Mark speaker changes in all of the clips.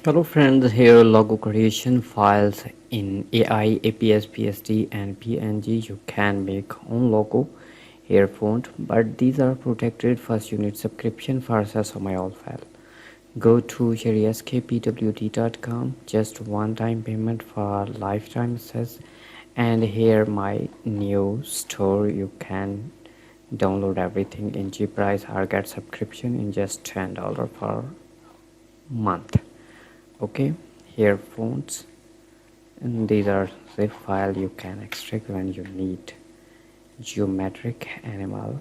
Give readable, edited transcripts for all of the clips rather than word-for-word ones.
Speaker 1: Hello friends, here logo creation files in AI, APS, PSD and PNG. You can make own logo here font, but these are protected. First you need subscription for access of my old file. Go to sheriskpwd.com, just one time payment for lifetime access, and here my new store. You can download everything in cheap price or get subscription in just $10 per month. Okay, here fonts, and these are zip file you can extract when you need geometric animal,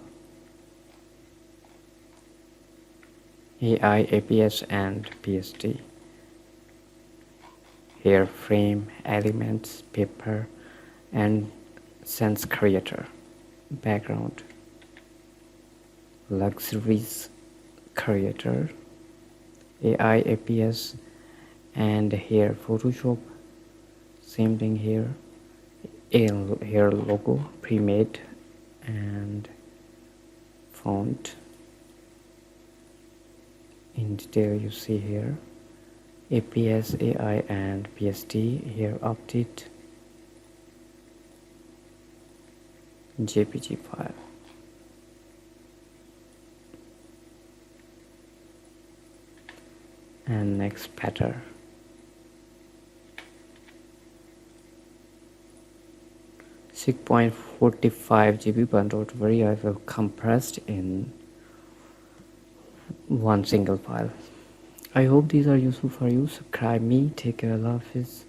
Speaker 1: AI, APS and PSD. Here frame, elements, paper and sense creator, background, luxuries creator, AI, APS, and here Photoshop. Same thing here. Here logo, pre-made and font. In detail you see here APS, AI and PSD. Here update JPG file. And next pattern. 6.45 GB bundle, very I will compressed in one single file. I hope these are useful for you. Subscribe me. Take care. Love is